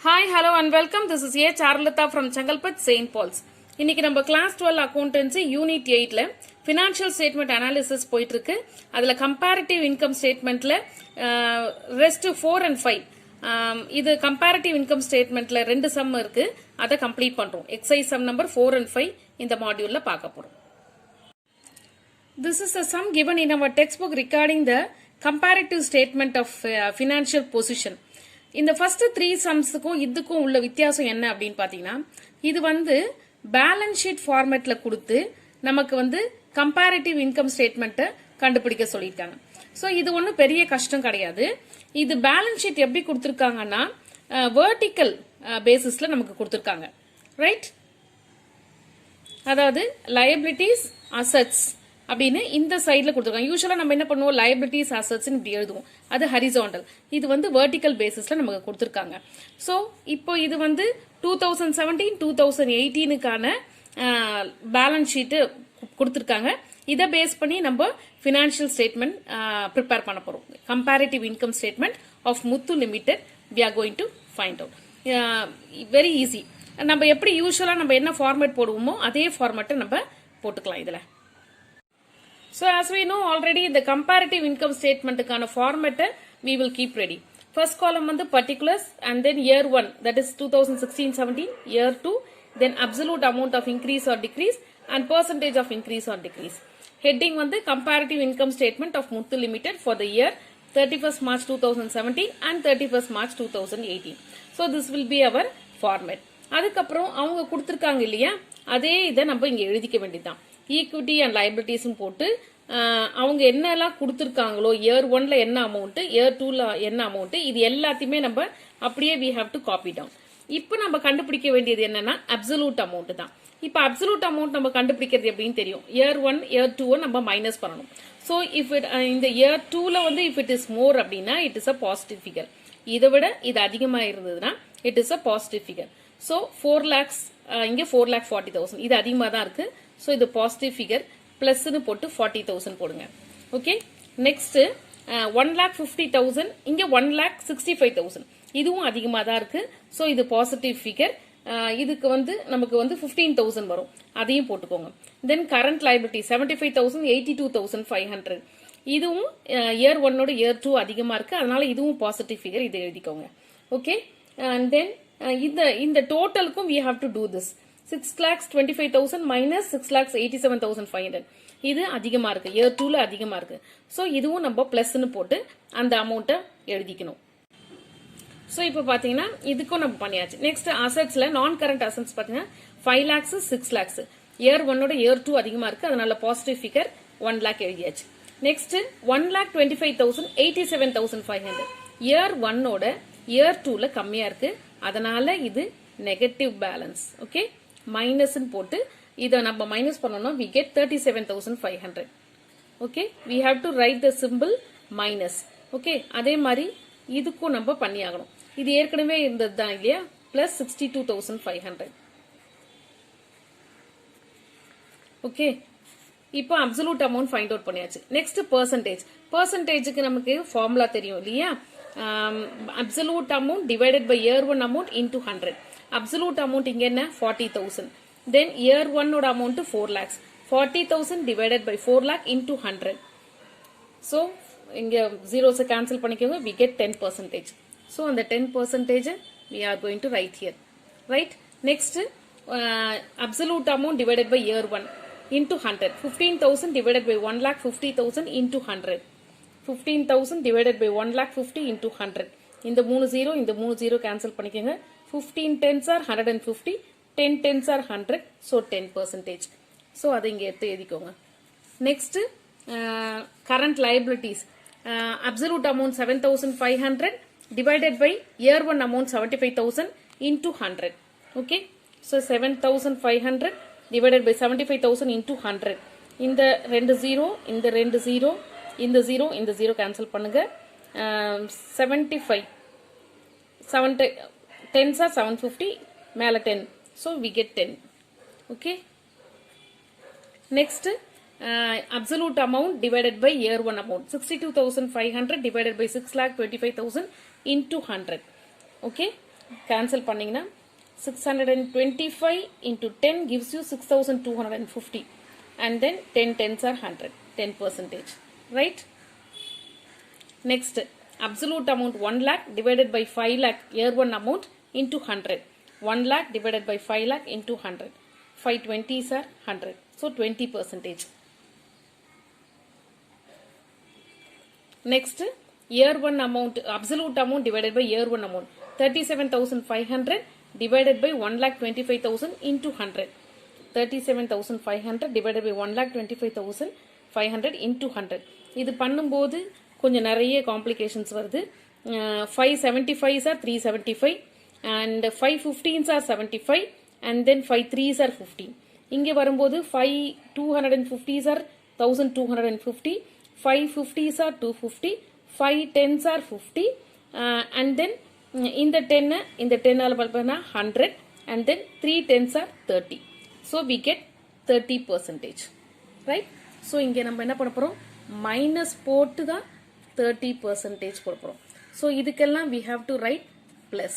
Hi, hello and welcome. This is A. Charlata from Changalpat, St. Paul's. இன்னைக்கு நம்ம class 12 accountancy unit 8ல financial statement analysis போயிட்டு இருக்கு. அதுல கம்பேரிட்டிவ் இன்கம் ஸ்டேட்மெண்ட்ல ரெஸ்ட் 4 and 5 இது கம்பேரிட்டிவ் இன்கம் ஸ்டேட்மெண்ட்ல ரெண்டு சம் இருக்கு. அதை கம்ப்ளீட் பண்றோம். எக்ஸசைஸ் சம் நம்பர் 4 and 5 இந்த மாடியூல்ல பார்க்க போறோம். This is a sum given in our textbook regarding the comparative statement of financial position. இந்த ஃபர்ஸ்ட் 3 சம்ஸுக்கும் இதுக்கும் உள்ள வித்தியாசம் என்ன அப்படின்னு பாத்தீங்கன்னா, இது வந்து பேலன்ஸ் ஷீட் ஃபார்மேட்ல கொடுத்து நமக்கு வந்து கம்பேரிட்டிவ் இன்கம் ஸ்டேட்மெண்ட்டை கண்டுபிடிக்க சொல்லியிருக்காங்க. ஸோ இது ஒன்றும் பெரிய கஷ்டம் கிடையாது. இது பேலன்ஸ் ஷீட் எப்படி கொடுத்துருக்காங்கன்னா வெர்டிக்கல் பேசிஸ்ல நமக்கு கொடுத்துருக்காங்க, ரைட்? அதாவது லயபிலிட்டிஸ் அசெட்ஸ் அப்படின்னு இந்த சைட்ல கொடுத்துருக்காங்க. யூஸ்வலா நம்ம என்ன பண்ணுவோம், லயபிலிட்டிஸ் அசெட்ஸ் இப்படி எழுதுவோம், அது ஹரிசாண்டல். இது வந்து வெர்டிக்கல் பேசிஸ்ல நமக்கு கொடுத்துருக்காங்க. ஸோ இப்போ இது வந்து 2017-2018க்கான பேலன்ஸ் ஷீட் கொடுத்துருக்காங்க. இதை பேஸ் பண்ணி நம்ம ஃபினான்ஷியல் ஸ்டேட்மெண்ட் ப்ரிப்பேர் பண்ண போறோம். Comparative income statement of Muthu limited we are going to find out. Very easy. நம்ம எப்படி யூஸ்வலா நம்ம என்ன ஃபார்மேட் போடுவோமோ அதே ஃபார்மேட்டை நம்ம போட்டுக்கலாம் இதுல. So as we know already, the comparative income statement kind of format we will keep ready. First column on the particulars, and then year 1, that is 2016-17, year 2, then absolute amount of increase or decrease and percentage of increase or decrease. Heading on the comparative income statement of Muthu Limited for the year 31st March 2017 and 31st March 2018. So this will be our format. அதுக்கப்புறம் அவங்க கொடுத்துருக்காங்க இல்லையா, அதே இதை நம்ம இங்க எழுதிக்க வேண்டியதுதான். ஈக்விட்டி அண்ட் லைபிலிட்டிஸும் போட்டு அவங்க என்னெல்லாம் கொடுத்துருக்காங்களோ, இயர் 1ல என்ன அமௌண்ட், இயர் 2ல என்ன அமௌண்ட், இது எல்லாத்தையுமே நம்ம அப்படியே we have to copy down. இப்போ நம்ம கண்டுபிடிக்க வேண்டியது என்னன்னா அப்சல்யூட் அமௌண்ட் தான். இப்போ அப்சல்யூட் அமௌண்ட் நம்ம கண்டுபிடிக்கிறது எப்படின்னு தெரியும். இயர் 1 இயர் 2 நம்ம மைனஸ் பண்ணணும். ஸோ இஃப் இந்த இயர் 2ல வந்து இஃப் இட் இஸ் மோர் அப்படின்னா it is a positive figure. இதை விட இது அதிகமாக இருந்ததுன்னா it is a positive figure. So 4 lakhs இங்கே 4,40,000 இது அதிகமாக தான் இருக்கு. ஸோ இது பாசிட்டிவ் ஃபிகர், பிளஸ்ன்னு போட்டு 40,000 போடுங்க. ஓகே, நெக்ஸ்ட் 1,50,000 இங்கே 1,65,000 இதுவும் அதிகமாக தான் இருக்கு. ஸோ இது பாசிட்டிவ் ஃபிகர். இதுக்கு வந்து நமக்கு வந்து 15,000 வரும், அதையும் போட்டுக்கோங்க. தென் கரண்ட் லைபிலிட்டி 75,000 82,500 இதுவும் இயர் 1ஓட இயர் 2 அதிகமாக இருக்கு, அதனால இதுவும் பாசிட்டிவ் ஃபிகர், இதை எழுதிக்கோங்க. ஓகே, அண்ட் தென் இந்த டோட்டலுக்கும் we have to do this. 6,25,000 minus 6,87,500 இது அதிகமா இருக்கு, இயர் 2ல அதிகமா இருக்கு. சோ இதுவும் நம்ம பிளஸ்னு போட்டு அந்த அமௌண்ட்டை எழுதிக்கணும். சோ இப்போ பாத்தீங்கன்னா இதுக்கும் நம்ம பண்ணியாச்சு. நெக்ஸ்ட் அசெட்ஸ்ல நான் கரண்ட் அசெட்ஸ் பாத்தீங்கன்னா 5 lakhs 6 lakhs இயர் 1ஓட இயர் 2 அதிகமா இருக்கு, அதனால பாசிட்டிவ் ஃபிகர் 1 lakh எழுதியாச்சு. நெக்ஸ்ட் 1,25,000 87,500 இயர் 1ஓட இயர் 2ல கம்மியா இருக்கு, அதனால இது நெகட்டிவ் பேலன்ஸ். ஓகே, மைனஸ் போட்டு இதை நம்ம மைனஸ் பண்ணோம்னா we get 37,500. Okay, we have to write the symbol minus. Okay, அதே மாதிரி இதுக்கும் நம்ம பண்ணி ஆகணும். இது ஏற்கனவே இருந்தது தான் இல்லையா, பிளஸ் 62,500. ஓகே, இப்போ அப்சல்யூட் அமௌண்ட் ஃபைண்ட் அவுட் பண்ணியாச்சு. Next percentage. பெர்சன்டேஜுக்கு நமக்கு ஃபார்முலா தெரியும் இல்லையா, absolute amount divided by year 1 amount into 100. absolute amount இங்க என்ன 40,000. then year 1 ஓட amount 4 lakhs. 40,000 divided by 4 lakh into 100. so இங்க zeros cancel பண்ணிக்கோங்க, we get 10%. so அந்த 10% we are going to write here, right? next absolute amount divided by year 1 into 100. 15,000 divided by 1,50,000 into 100. 15,000 divided by 1,50,000 into 100. இந்த 3 0 இந்த 3 0 cancel பண்ணிக்கோங்க. 15 10s are 150, 10 10s are 100, so 10%. so அதை இங்க எடுத்து எழுதிக்கோங்க. Next current liabilities. Absolute amount 7,500 divided by year 1 amount 75,000 into 100. Okay, so 7,500 divided by 75,000 into 100. இந்த 2 0 இந்த 2 0 இந்த 0 இந்த 0 கேன்சல் பண்ணுங்க. 75 70 10s are 750 மேல 10, so we get 10. okay, next absolute amount divided by year 1 amount 62,500 divided by 6,25,000 into 100. okay, cancel பண்ணிங்கன்னா 625 into 10 gives you 6250 and then 10 tens are 100, 10%, right? Next, absolute amount 1 lakh divided by 5 lakh year 1 amount into 100. 1 lakh divided by 5 lakh into 100. 520s are 100, so 20%. Next, year 1 amount, absolute amount divided by year 1 amount. 37,500 divided by 1,25,000 into 100. 37,500 divided by 1,25,500 into 100. இது பண்ணும்போது கொஞ்சம் நிறைய complications வருது. 575s are 375 and 515s are 75 and then 53s are 15. இங்கே வரும்போது 250s are 1250, 550s are 250, 510s are 50 and then இந்த 10 ஆல பார்த்தா 100 and then 3 10s are 30. So we get 30%, right? So இங்கே நம்ம என்ன பண்ண போறோம், மைனஸ் போட்டு தான் 30% போட போறோம். So இதுக்கெல்லாம் we have to write plus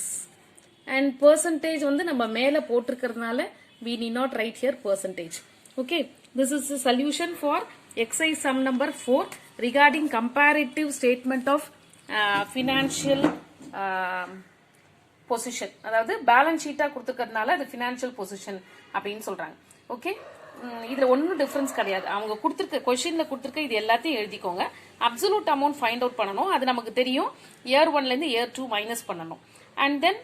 and percentage வந்து நம்ம மேல போட்டிருக்கிறதுனால we need not write here percentage. Okay, this is the solution for exercise sum number 4 regarding comparative statement of financial position. அதாவது பேலன்ஸ் ஷீட்டா கொடுத்துக்கிறதுனால அது ஃபினான்ஷியல் பொசிஷன் அப்படின்னு சொல்றாங்க. Okay, இதுல ஒன்னும் difference கிடையாது. அவங்க கொடுத்துருக்க கொஸ்டின்ல கொடுத்துருக்க இது எல்லாத்தையும் எழுதிக்கோங்க. அப்சல்யூட் அமௌண்ட் ஃபைண்ட் அவுட் பண்ணணும், அது நமக்கு தெரியும். இயர் 1ல இருந்து இயர் 2 மைனஸ் பண்ணணும். அண்ட் தென்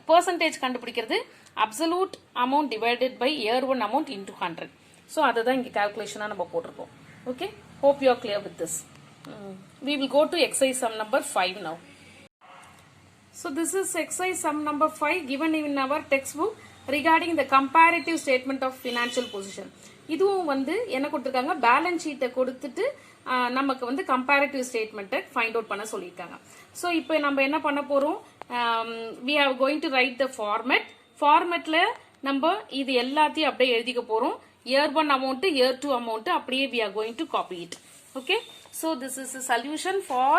பெர்சன்டேஜ் கண்டுபிடிக்கிறது absolute amount divided by year 1 amount into 100. So அதை தான் இங்கே கால்குலேஷனாக நம்ம போட்டிருக்கோம். Okay, hope you are clear with this. We will go to exercise sum number 5 now. So this is exercise sum number 5 given in our textbook regarding the comparative statement of financial position. இதுவும் வந்து என்ன கொடுத்திருக்காங்க, balance ஷீட்டை கொடுத்துட்டு நமக்கு வந்து comparative ஸ்டேட்மெண்ட்டை find out பண்ண சொல்லியிருக்காங்க. ஸோ இப்போ நம்ம என்ன பண்ண போறோம், we are going to write the format. ஃபார்மேட்ல நம்ம இது எல்லாத்தையும் அப்படியே எழுதிக்க போறோம். இயர் 1 அமௌண்ட், இயர் 2 அமௌண்ட் அப்படியே we are going to copy it. Okay, so this is a solution for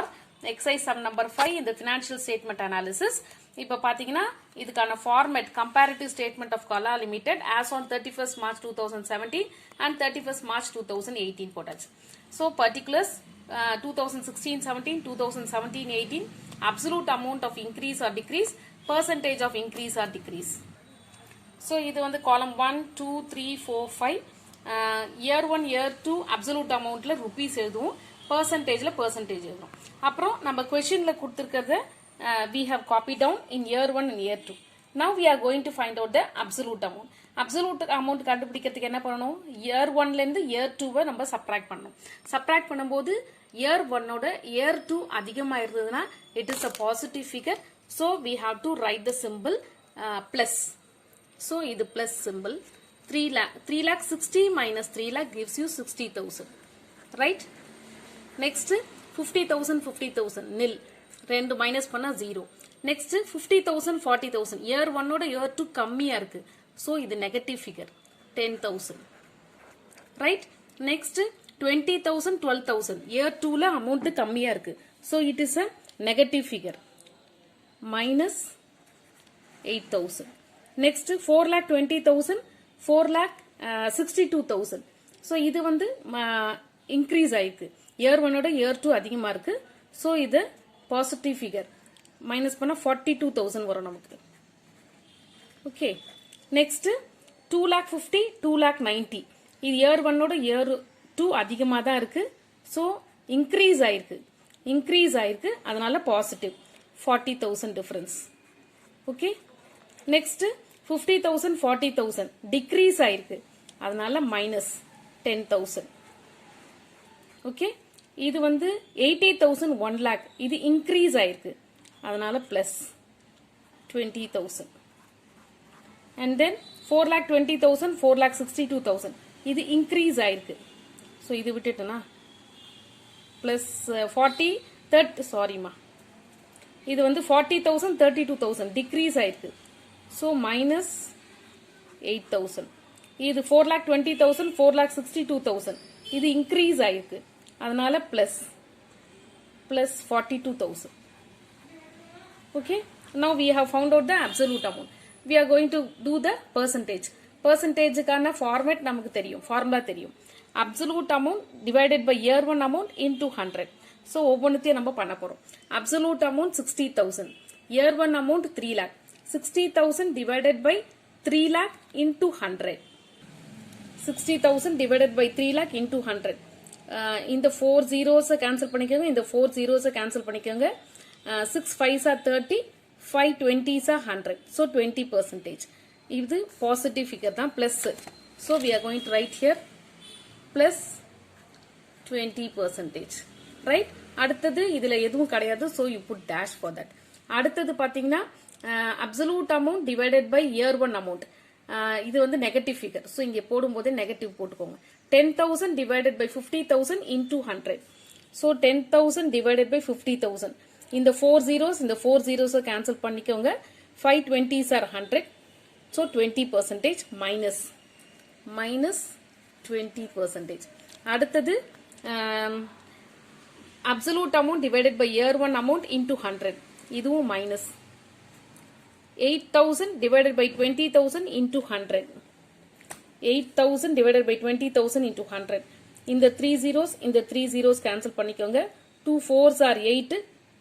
exercise sum number 5 in the financial statement analysis. இப்போ பாத்தீங்கன்னா இதுக்கான format comparative statement of Kala limited as on 31st March 2017 and 31st March 2018 போட்டாச்சு. So particulars 2016-17, 2017-18, absolute amount of increase or decrease, percentage of increase or decrease. So இது வந்து காலம் 1, 2, 3, 4, 5. Year 1, year 2 absolute அமௌண்ட்ல rupees எழுதுவோம், பெர்சன்டேஜ்ல percentage எழுதுவோம். அப்புறம் நம்ம கொஸ்டின்ல கொடுத்துருக்கிறத we have copied down in year 1 and year 2. Now we are going to find out the absolute amount. Absolute amount கண்டுபிடிக்கிறதுக்கு என்ன பண்ணணும், இயர் 1ல இருந்து இயர் 2வை நம்ம சப்ட்ராக்ட் பண்ணணும். சப்ட்ராக்ட் பண்ணும்போது இயர் 1ஓட இயர் 2 அதிகமாக இருந்ததுன்னா it is a positive figure. So we have to write the symbol plus. So இது plus symbol. 3 lakh 60 minus 3 lakh gives you 60,000. Right? Next 50,000 50,000 nil. ரெண்டு மைனஸ் பண்ணா 0. நெக்ஸ்ட் 50,000 40,000 இயர் 1ஓட இயர் 2 கம்மியா இருக்கு. So இது negative figure 10,000. Right? Next 20,000 12,000 year 2ல amount கம்மியா இருக்கு. So it is a negative figure minus 8,000. Next 4,20,000 4,62,000. So இது வந்து இன்க்ரீஸ் ஆயிருக்கு. இயர் 1ஓட இயர் 2 அதிகமா இருக்கு. சோ இது பாசிட்டிவ் ஃபிகர் மைனஸ் பண்ணா 42,000 வரும் நமக்கு. ஓகே, நெக்ஸ்ட் 2,50,000 2,90,000 இது இயர் 1ஓட இயர் 2 அதிகமா தான் இருக்கு. சோ இன்க்ரீஸ் ஆயிருக்கு, அதனால positive 40,000 difference. Okay, next 50,000 40,000 decrease ஆயிருக்கு, அதனால மைனஸ் 10,000. ஓகே, இது வந்து 80,000 1 lakh இது இன்க்ரீஸ் ஆயிருக்கு, அதனால பிளஸ் 20,000. அண்ட் தென் 4,20,000 4,62,000 இது இன்க்ரீஸ் ஆயிருக்கு. ஸோ இது விட்டுட்டேனா பிளஸ் 40 30 சாரிமா இது வந்து 40,000 32,000 டிக்ரீஸ் ஆயிருக்கு. So minus 8,000. இது 4,20,000 4,62,000 இது இன்க்ரீஸ் ஆயிருக்கு, அதனால plus 42,000. Okay, Now we have found out the absolute amount. We are going to do the percentage. Percentage-க்கான format நமக்கு தெரியும், formula தெரியும். Absolute amount divided by year 1 amount into 100. So ஒவ்வொன்றுத்தையும் நம்ம பண்ண போறோம். Absolute amount 60,000. Year 1 amount 3 lakh. 60,000 divided by 3 lakh into 100. 60,000 divided by 3 lakh into 100. இந்த 4 zeros cancel பண்ணிக்கோங்க, இந்த 4 zeros cancel பண்ணிக்கோங்க. 6 5s are 30, 5 20s are 100. So 20%. இது positive figure தான் plus. So we are going to write here plus 20%. Right? அடுத்தது இதுல எதுவும் கிடையாது. So you put dash for that. அடுத்தது பாத்தீங்கன்னா absolute amount divided by year 1 amount. இது வந்து நெகட்டிவ் ஃபிகர். ஸோ இங்கே போடும்போதே நெகட்டிவ் போட்டுக்கோங்க. 10,000 divided by 50,000 into 100. So 10,000 divided by 50,000. இந்த 4 zeros இந்த 4 zeros கேன்சல் பண்ணிக்கோங்க. 5 20s are 100. So 20% minus 20%. அடுத்தது absolute amount divided by year 1 amount into 100. இதுவும் minus. 8,000 divided by 20,000 into 100. 8,000 divided by 20,000 into 100. இந்த 3 zeros cancel பண்ணிக்கோங்க. 2 4s are 8,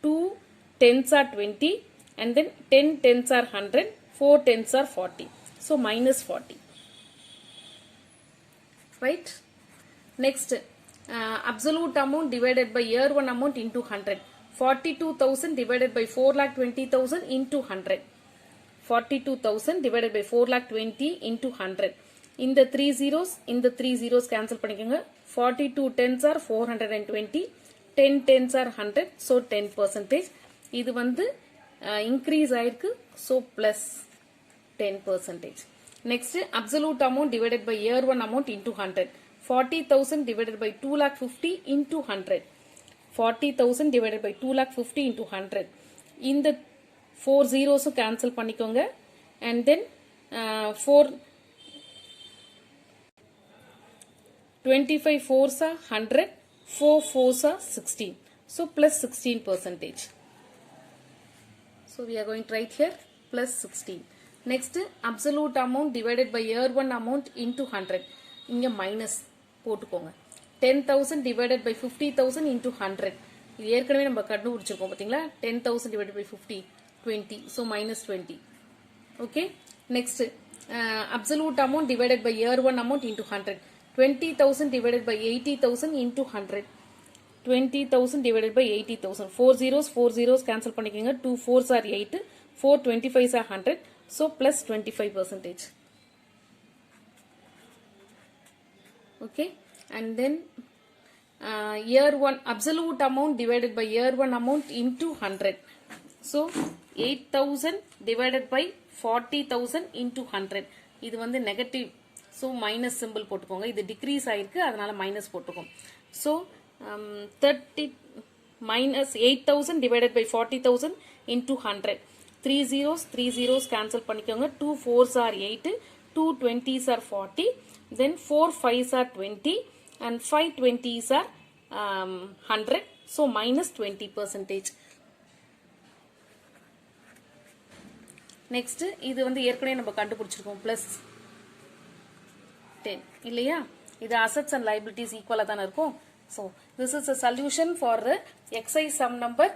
2 10s are 20, and then 10 10s are 100, 4 10s are 40. So minus 40. Right? Next, absolute amount divided by year 1 amount into 100. 42,000 divided by 4,20,000 into 100. 42,000 divided by 4,20,000 into 100. இந்த 3 zeros cancel பண்ணிக்கோங்க. 42 10s are 420, 10 10s are 100. So 10%. இது வந்து increase ஆயிருக்கு. So plus 10%. Next, absolute amount divided by year 1 amount into 100. 40,000 divided by 2,50,000 into 100. 40,000 divided by 2,50,000 into 100. இந்த 4 zeros cancel பண்ணிக்கோங்க. And then 25 4s are 100, 4 4s are 16. So plus 16%. So we are going to write here plus 16. Next, absolute amount divided by year 1 amount into 100. இங்க minus போட்டுக்கோங்க. 10,000 divided by 50,000 into 100. இது ஏற்கனவே நம்ம கண்டுபிடிச்சிருக்கோம் பாத்தீங்களா? 10,000 divided by 50, 20. So minus 20. Okay. Next, absolute amount divided by year 1 amount into 100. 20,000 divided by 80,000 into 100. 20,000 divided by 80,000. 4 zeros cancel பண்ணிக்கோங்க. 2 4s are 8, 4 25s are 100. So plus 25%. Okay. And then year 1 absolute amount divided by year 1 amount into 100. So 8,000 divided by 40,000 into 100. இது வந்து negative. So minus simple போட்டுக்கோங்க. இது degrees ஆயிருக்கு, அதனால minus போட்டுக்கோங்க. So 30 minus 8,000 divided by 40,000 into 100. 3 zeros cancel பண்ணிக்கோங்க. 2 4s are 8, 2 20s are 40, then 4 5s are 20, and 5 20s are 100. So minus 20%. Next, இது வந்து ஏற்கனவே நம்ம கண்டுபிடிச்சிருக்கோம். plus 10 இல்லையா? இது assets and liabilities equal தான இருக்கும். So this is a solution for the exercise sum number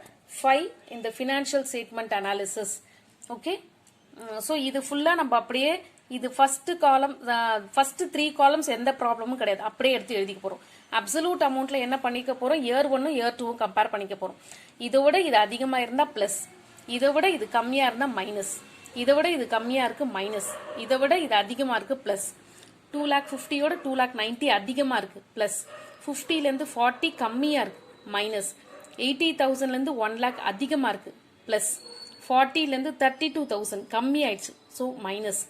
5 in the financial statement analysis. Okay. So இது ஃபுல்லா நம்ம அப்படியே இது first column first 3 columns எந்த ப்ராப்ளமும் கிடையாது, அப்படியே எடுத்து எழுதிக்க போறோம். அப்சல்யூட் அமௌண்ட்ல என்ன பண்ணிக்க போறோம்? இயர் 1 இயர் 2 கம்பேர் பண்ணிக்க போறோம். இதோட இது அதிகமா இருந்தா பிளஸ், இதோட இது கம்மியா இருந்தா மைனஸ், இதோட இது கம்மியா இருக்கு மைனஸ், இதோட இது அதிகமா இருக்கு பிளஸ். 2,50,000 ஓட 2,90,000 அதிகமா இருக்கு பிளஸ், 50ல இருந்து 40 கம்மியா இருக்கு மைனஸ், 80,000ல இருந்து 1 lakh அதிகமா இருக்கு பிளஸ், 40ல இருந்து 32,000 கம்மி ஆயிடுச்சு சோ மைனஸ்,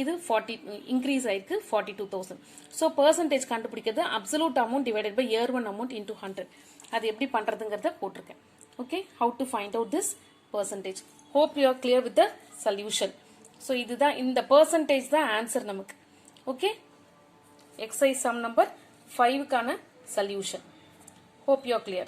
இது 40 இன்க்ரீஸ் ஆயிருக்கு 42,000. சோ பெர்சன்டேஜ் கண்டுபிடிக்கிறது absolute amount divided by year 1 amount into 100. அது எப்படி பண்றதுங்கறத போட்டுருக்கேன். Okay, how to find out this percentage. Hope you are clear with the solution. So இதுதான் இந்த percentage தான் ஆன்சர் நமக்கு. ஓகே, எக்ஸசைஸ் சம் நம்பர் 5 கான solution. Hope you are clear.